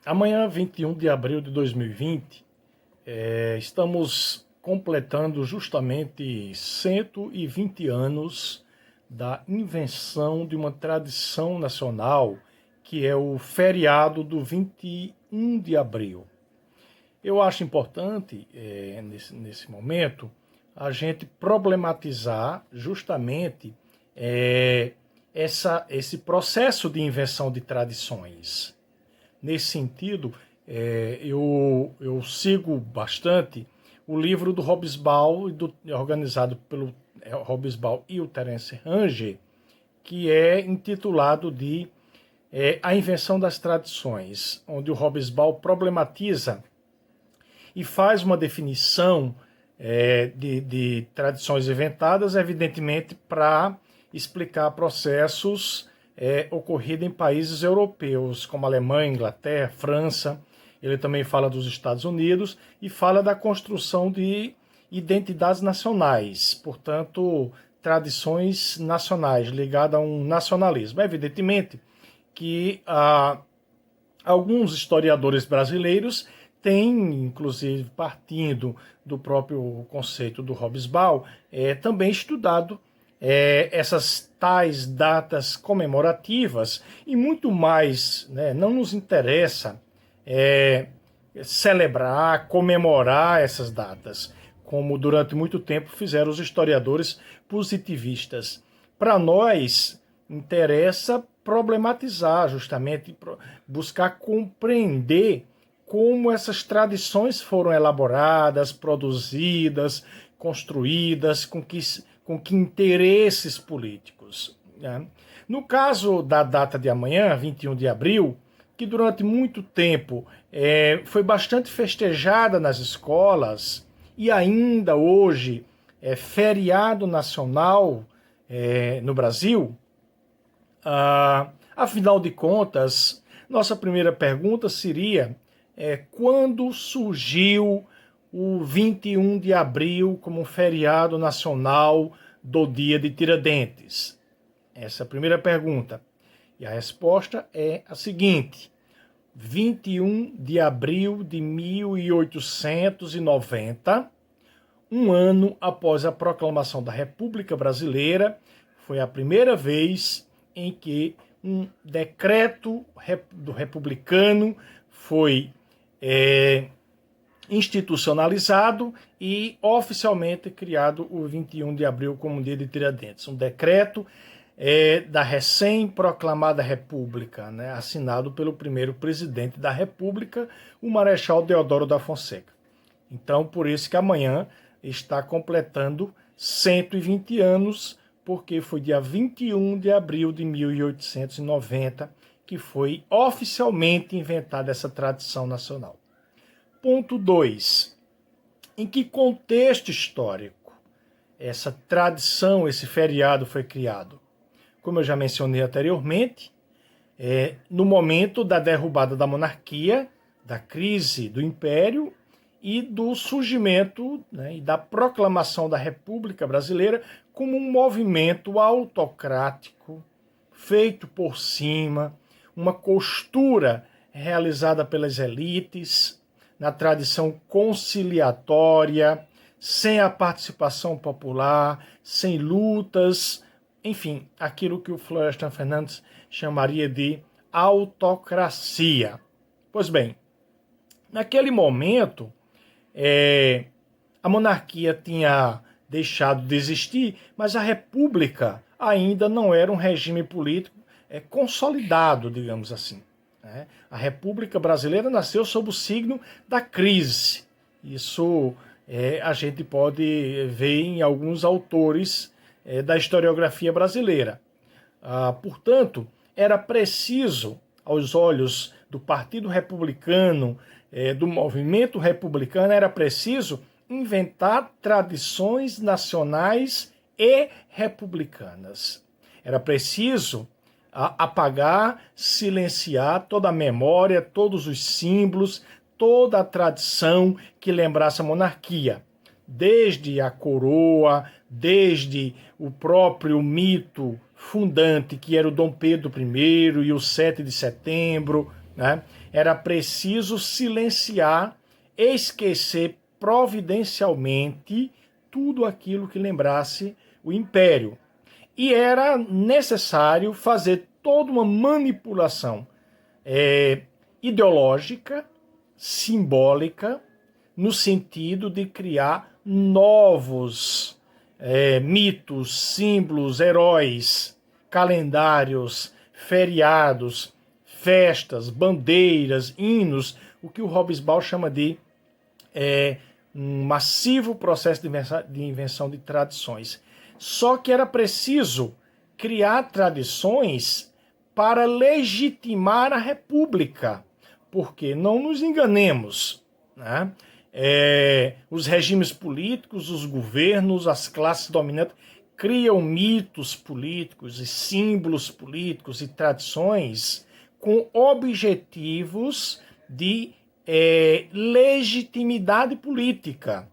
Amanhã, 21 de abril de 2020, estamos completando justamente 120 anos da invenção de uma tradição nacional, que é o feriado do 21 de abril. Eu acho importante, nesse momento, a gente problematizar justamente esse processo de invenção de tradições. Nesse sentido, eu sigo bastante o livro do Hobsbawm, organizado pelo Hobsbawm e o Terence Ranger, que é intitulado de A Invenção das Tradições, onde o Hobsbawm problematiza e faz uma definição de tradições inventadas, evidentemente, para explicar processos ocorridos em países europeus, como Alemanha, Inglaterra, França. Ele também fala dos Estados Unidos e fala da construção de identidades nacionais, portanto, tradições nacionais ligadas a um nacionalismo. Evidentemente que alguns historiadores brasileiros têm, inclusive partindo do próprio conceito do Hobsbawm, também estudado essas tais datas comemorativas e muito mais, né, não nos interessa celebrar, comemorar essas datas, como durante muito tempo fizeram os historiadores positivistas. Para nós, interessa problematizar, justamente buscar compreender como essas tradições foram elaboradas, produzidas, construídas, com que interesses políticos. Né? No caso da data de amanhã, 21 de abril, que durante muito tempo foi bastante festejada nas escolas e ainda hoje é feriado nacional no Brasil, afinal de contas, nossa primeira pergunta seria quando surgiu o 21 de abril como um feriado nacional do Dia de Tiradentes? Essa é a primeira pergunta. E a resposta é a seguinte: 21 de abril de 1890, um ano após a proclamação da República Brasileira, foi a primeira vez em que um decreto do republicano foi institucionalizado e oficialmente criado o 21 de abril como dia de Tiradentes. Um decreto da recém-proclamada República, né, assinado pelo primeiro presidente da República, o Marechal Deodoro da Fonseca. Então, por isso que amanhã está completando 120 anos, porque foi dia 21 de abril de 1890 que foi oficialmente inventada essa tradição nacional. Ponto 2. Em que contexto histórico essa tradição, esse feriado foi criado? Como eu já mencionei anteriormente, no momento da derrubada da monarquia, da crise do Império e do surgimento, né, e da proclamação da República Brasileira como um movimento autocrático, feito por cima, uma costura realizada pelas elites, na tradição conciliatória, sem a participação popular, sem lutas, enfim, aquilo que o Florestan Fernandes chamaria de autocracia. Pois bem, naquele momento, a monarquia tinha deixado de existir, mas a república ainda não era um regime político consolidado, digamos assim. Né? A República Brasileira nasceu sob o signo da crise. Isso a gente pode ver em alguns autores da historiografia brasileira. Portanto, era preciso, aos olhos do Partido Republicano, do movimento republicano, era preciso inventar tradições nacionais e republicanas. Era preciso apagar, silenciar toda a memória, todos os símbolos, toda a tradição que lembrasse a monarquia. Desde a coroa, desde o próprio mito fundante, que era o Dom Pedro I e o 7 de setembro, né? Era preciso silenciar, esquecer providencialmente tudo aquilo que lembrasse o império. E era necessário fazer toda uma manipulação ideológica, simbólica, no sentido de criar novos mitos, símbolos, heróis, calendários, feriados, festas, bandeiras, hinos, o que o Hobsbawm chama de um massivo processo de invenção de tradições. Só que era preciso criar tradições para legitimar a República, porque não nos enganemos, né? Os regimes políticos, os governos, as classes dominantes criam mitos políticos e símbolos políticos e tradições com objetivos de legitimidade política.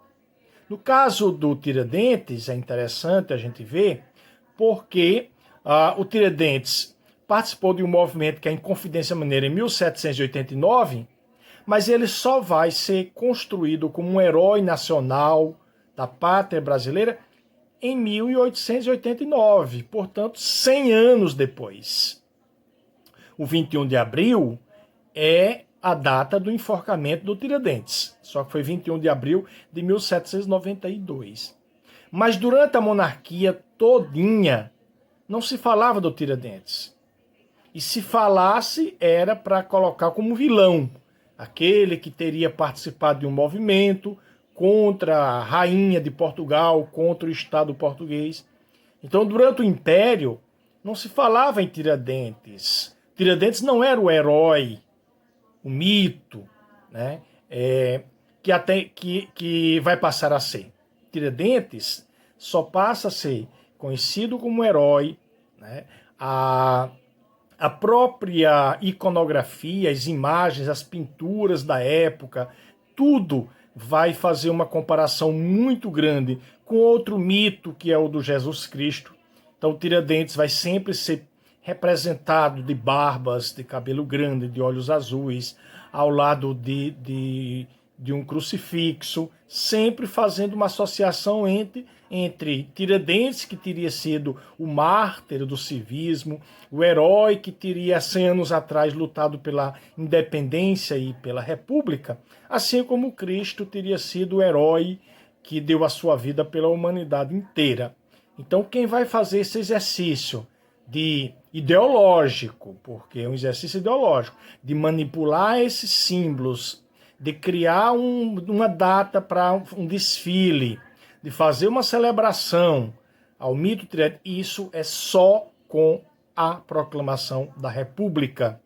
No caso do Tiradentes, é interessante a gente ver, porque o Tiradentes participou de um movimento que é a Inconfidência Mineira em 1789, mas ele só vai ser construído como um herói nacional da pátria brasileira em 1889, portanto, 100 anos depois. O 21 de abril é a data do enforcamento do Tiradentes, só que foi 21 de abril de 1792. Mas durante a monarquia todinha, não se falava do Tiradentes. E se falasse, era para colocar como vilão, aquele que teria participado de um movimento contra a rainha de Portugal, contra o Estado português. Então, durante o Império, não se falava em Tiradentes. Tiradentes não era o herói, o mito, né? Que vai passar a ser. Tiradentes só passa a ser conhecido como herói, né? A própria iconografia, as imagens, as pinturas da época, tudo vai fazer uma comparação muito grande com outro mito, que é o do Jesus Cristo. Então, Tiradentes vai sempre ser representado de barbas, de cabelo grande, de olhos azuis, ao lado de um crucifixo, sempre fazendo uma associação entre Tiradentes, que teria sido o mártir do civismo, o herói que teria 100 anos atrás lutado pela independência e pela república, assim como Cristo teria sido o herói que deu a sua vida pela humanidade inteira. Então, quem vai fazer esse exercício ideológico, porque é um exercício ideológico, de manipular esses símbolos, de criar uma data para um desfile, de fazer uma celebração ao mito Tiradentes, isso é só com a proclamação da República.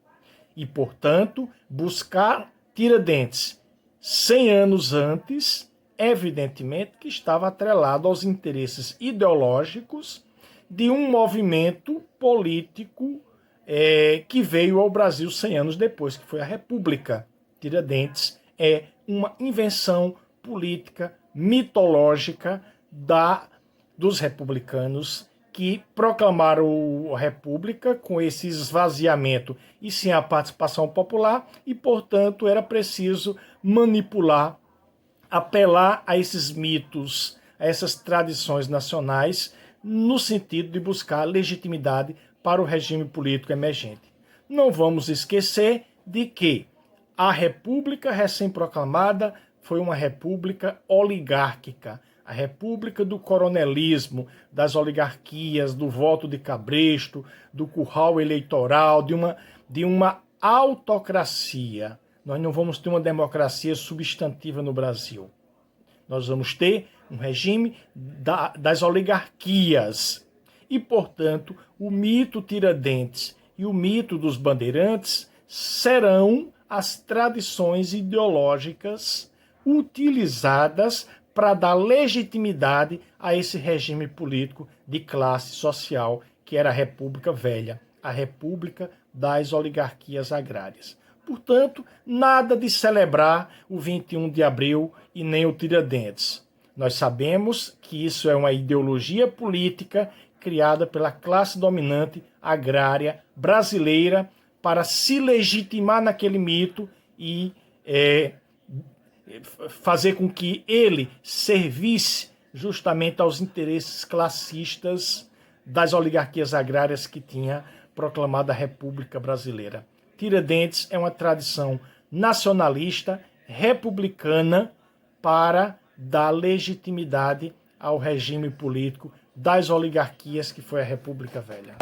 E, portanto, buscar Tiradentes 100 anos antes, evidentemente que estava atrelado aos interesses ideológicos de um movimento político que veio ao Brasil 100 anos depois, que foi a República. Tiradentes é uma invenção política, mitológica dos republicanos que proclamaram a República com esse esvaziamento e sem a participação popular e, portanto, era preciso manipular, apelar a esses mitos, a essas tradições nacionais, no sentido de buscar legitimidade para o regime político emergente. Não vamos esquecer de que a República recém-proclamada foi uma república oligárquica, a república do coronelismo, das oligarquias, do voto de cabresto, do curral eleitoral, de uma autocracia. Nós não vamos ter uma democracia substantiva no Brasil. Nós vamos ter um regime das oligarquias. E, portanto, o mito Tiradentes e o mito dos bandeirantes serão as tradições ideológicas utilizadas para dar legitimidade a esse regime político de classe social que era a República Velha, a República das oligarquias agrárias. Portanto, nada de celebrar o 21 de abril e nem o Tiradentes. Nós sabemos que isso é uma ideologia política criada pela classe dominante agrária brasileira para se legitimar naquele mito e fazer com que ele servisse justamente aos interesses classistas das oligarquias agrárias que tinha proclamado a República Brasileira. Tiradentes é uma tradição nacionalista, republicana, para dar legitimidade ao regime político das oligarquias que foi a República Velha.